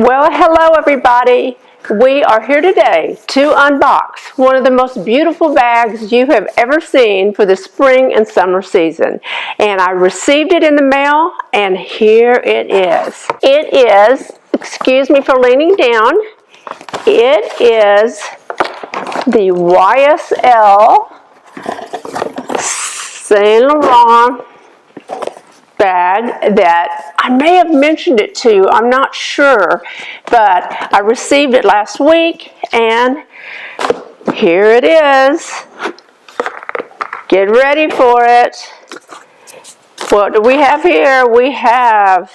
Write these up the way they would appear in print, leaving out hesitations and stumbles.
Well, hello everybody. We are here today to unbox one of the most beautiful bags you have ever seen for the spring and summer season. And I received it in the mail, and here it is. It is, excuse me for leaning down, it is the YSL Saint Laurent bag that I may have mentioned it to you, I'm not sure, but I received it last week and here it is. Get ready for it. What do we have here? We have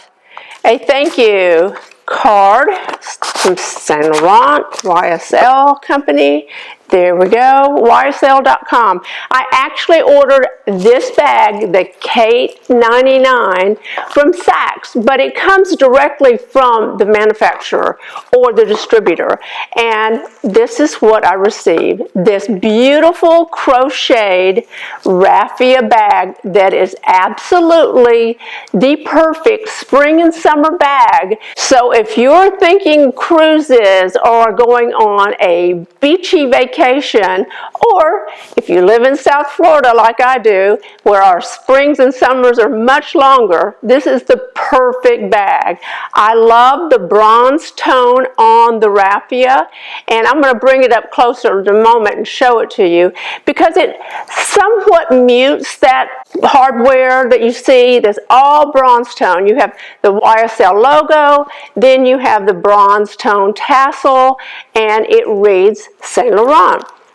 a thank you card from Saint Laurent, YSL company. There we go, YSL.com. I actually ordered this bag, the Kate 99, from Saks, but it comes directly from the manufacturer or the distributor. And this is what I received. This beautiful crocheted raffia bag that is absolutely the perfect spring and summer bag. So if you're thinking cruises or going on a beachy vacation, or if you live in South Florida like I do, where our springs and summers are much longer, this is the perfect bag. I love the bronze tone on the raffia, and I'm going to bring it up closer in a moment and show it to you because it somewhat mutes that hardware that you see. That's all bronze tone. You have the YSL logo, then you have the bronze tone tassel, and it reads Saint Laurent.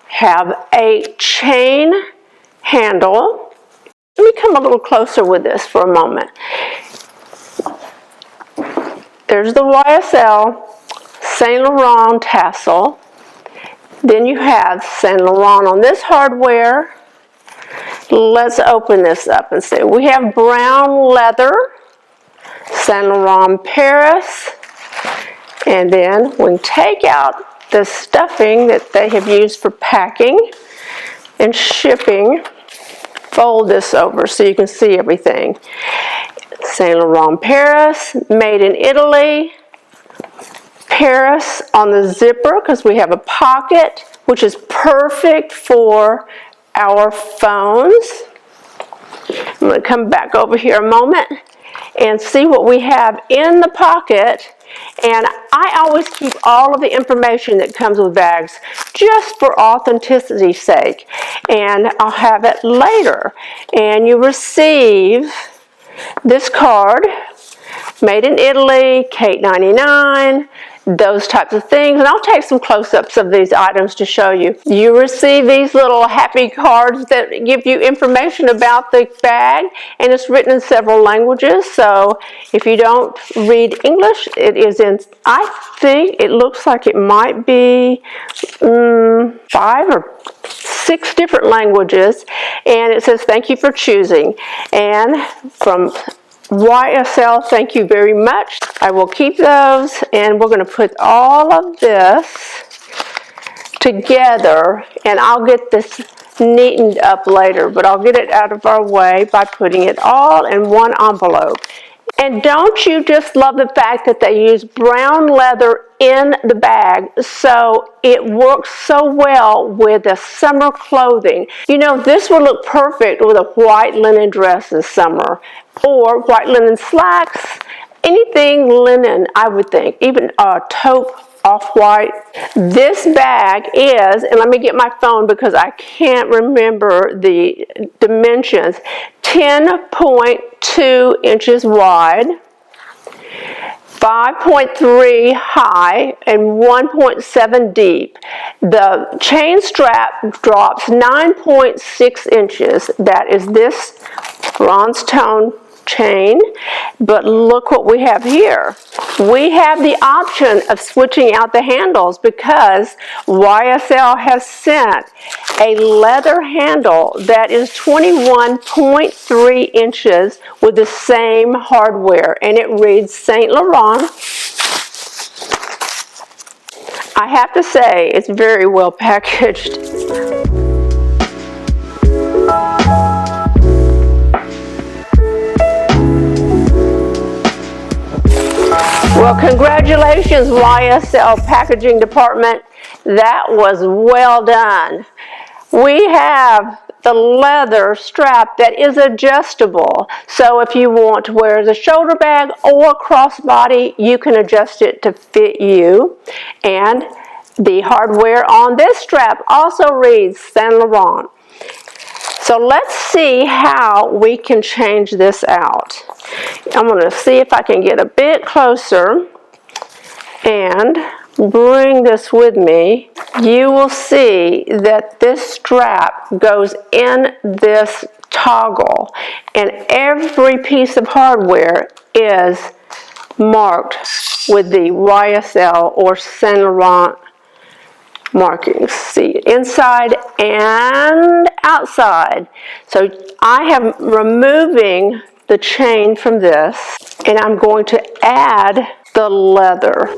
Have a chain handle. Let me come a little closer with this for a moment. There's the YSL Saint Laurent tassel. Then you have Saint Laurent on this hardware. Let's open this up and see. We have brown leather, Saint Laurent Paris, and then we can take out the stuffing that they have used for packing and shipping. Fold this over so you can see everything. Saint Laurent Paris, made in Italy. Paris on the zipper because we have a pocket, which is perfect for our phones. I'm going to come back over here a moment and see what we have in the pocket. And I always keep all of the information that comes with bags just for authenicity's sake. And I'll have it later. And you receive this card, made in Italy, Kate 99, those types of things. And I'll take some close-ups of these items to show you. You receive these little happy cards that give you information about the bag, and it's written in several languages. So if you don't read English, it is in, I think it looks like it might be 5 or 6 different languages. And it says, thank you for choosing. And from YSL, thank you very much. I will keep those, and we're going to put all of this together, and I'll get this neatened up later, but I'll get it out of our way by putting it all in one envelope. And don't you just love the fact that they use brown leather in the bag, so it works so well with the summer clothing. You know, this will look perfect with a white linen dress this summer, or white linen slacks, anything linen, I would think, even a taupe off-white. This bag is, and let me get my phone because I can't remember the dimensions, 10.2 inches wide, 5.3 high, and 1.7 deep. The chain strap drops 9.6 inches. That is this bronze tone chain, but look what we have here. We have the option of switching out the handles because YSL has sent a leather handle that is 21.3 inches with the same hardware, and it reads Saint Laurent. I have to say, it's very well packaged. Well, congratulations, YSL packaging department. That was well done. We have the leather strap that is adjustable. So if you want to wear the shoulder bag or crossbody, you can adjust it to fit you. And the hardware on this strap also reads Saint Laurent. So let's see how we can change this out. I'm going to see if I can get a bit closer and bring this with me. You will see that this strap goes in this toggle, and every piece of hardware is marked with the YSL or Saint Laurent markings. See, inside and outside. So I am removing the chain from this, and I'm going to add the leather.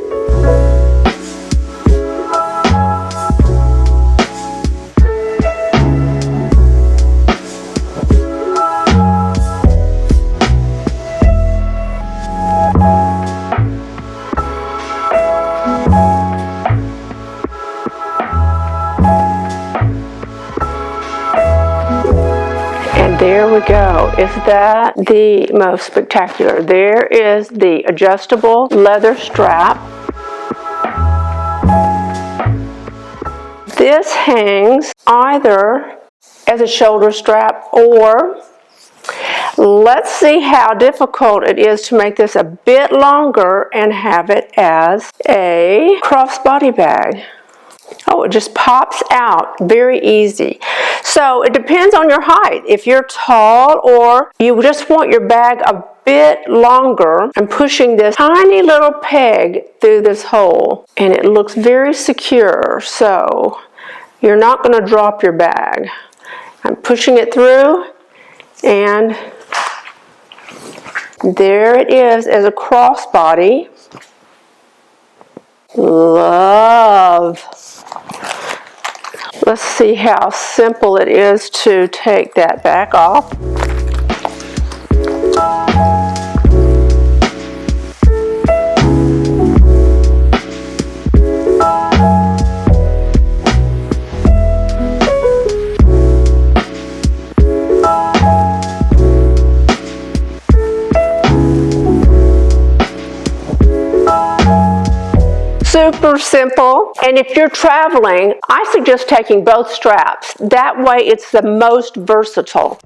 There we go. Is that the most spectacular? There is the adjustable leather strap. This hangs either as a shoulder strap, or let's see how difficult it is to make this a bit longer and have it as a crossbody bag. Oh, it just pops out very easy. So it depends on your height. If you're tall or you just want your bag a bit longer, I'm pushing this tiny little peg through this hole, and it looks very secure, so you're not going to drop your bag. I'm pushing it through, and there it is as a crossbody. Love. Let's see how simple it is to take that back off. Super simple, and if you're traveling, I suggest taking both straps. That way it's the most versatile.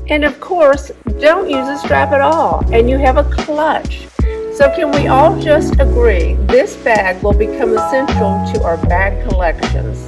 And of course, don't use a strap at all, and you have a clutch. So can we all just agree this bag will become essential to our bag collections?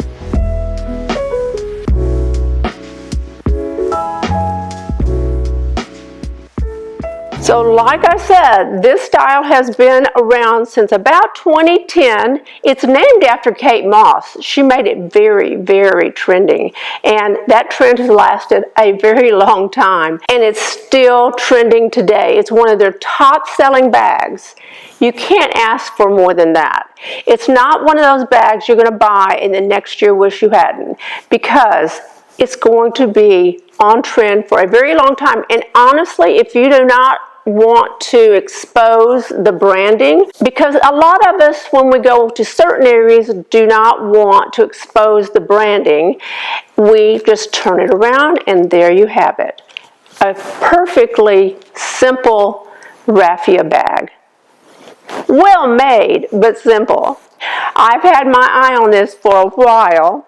So like I said, this style has been around since about 2010. It's named after Kate Moss. She made it very, very trending. And that trend has lasted a very long time. And it's still trending today. It's one of their top selling bags. You can't ask for more than that. It's not one of those bags you're going to buy and then next year wish you hadn't, because it's going to be on trend for a very long time. And honestly, if you do not want to expose the branding, because a lot of us, when we go to certain areas, do not want to expose the branding, we just turn it around and there you have it. A perfectly simple raffia bag. Well made, but simple. I've had my eye on this for a while,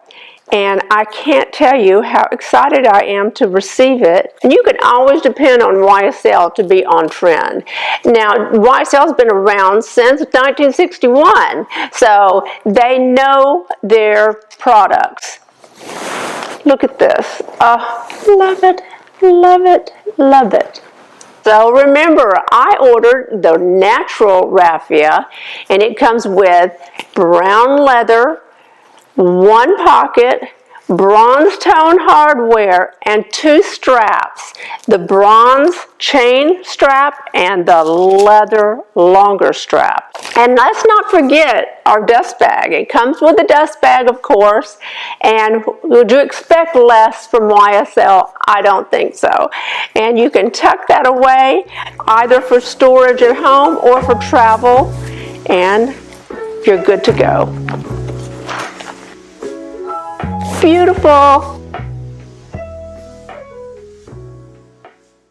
and I can't tell you how excited I am to receive it. And you can always depend on YSL to be on trend. Now, YSL's been around since 1961, so they know their products. Look at this. Love it, love it, love it. So remember, I ordered the natural raffia, and it comes with brown leather, one pocket, bronze tone hardware, and 2 straps. The bronze chain strap and the leather longer strap. And let's not forget our dust bag. It comes with a dust bag, of course. And would you expect less from YSL? I don't think so. And you can tuck that away either for storage at home or for travel, and you're good to go. Beautiful.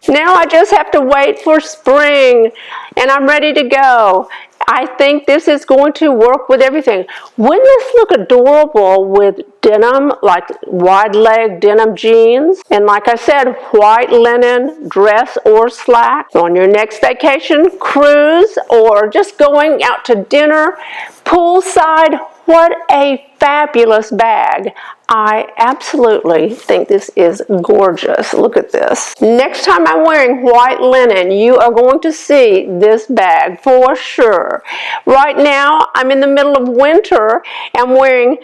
Now I just have to wait for spring and I'm ready to go. I think this is going to work with everything. Wouldn't this look adorable with denim, like wide leg denim jeans? And like I said, white linen dress or slack. On your next vacation, cruise, or just going out to dinner, poolside, what a fabulous bag. I absolutely think this is gorgeous. Look at this. Next time I'm wearing white linen, you are going to see this bag for sure. Right now, I'm in the middle of winter and wearing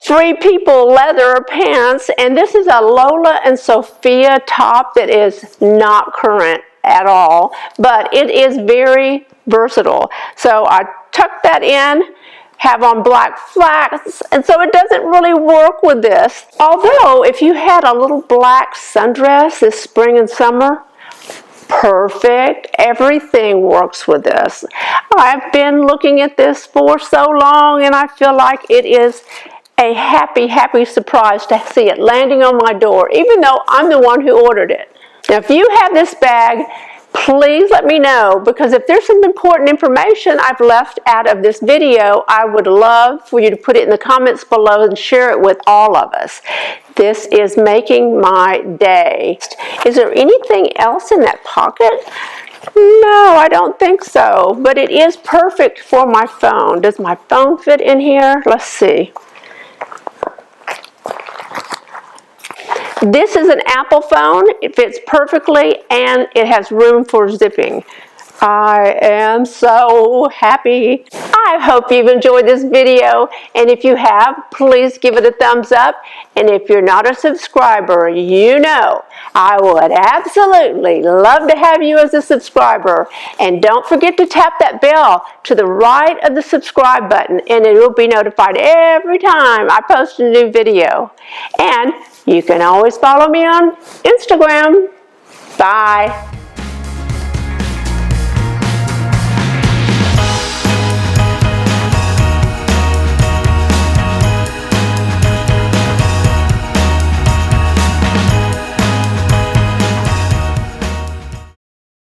Free People leather pants, and this is a Lola and Sophia top that is not current at all, but it is very versatile. So I tucked that in, have on black flats, and so it doesn't really work with this. Although, if you had a little black sundress this spring and summer, perfect. Everything works with this. I've been looking at this for so long, and I feel like it is a happy, happy surprise to see it landing on my door, even though I'm the one who ordered it. Now, if you have this bag, please let me know, because if there's some important information I've left out of this video, I would love for you to put it in the comments below and share it with all of us. This is making my day. Is there anything else in that pocket? No, I don't think so, but it is perfect for my phone. Does my phone fit in here? Let's see. This is an Apple phone. It fits perfectly and it has room for zipping. I am so happy. I hope you've enjoyed this video, and if you have, please give it a thumbs up. And if you're not a subscriber, you know I would absolutely love to have you as a subscriber. And don't forget to tap that bell to the right of the subscribe button, and it will be notified every time I post a new video. And you can always follow me on Instagram. Bye.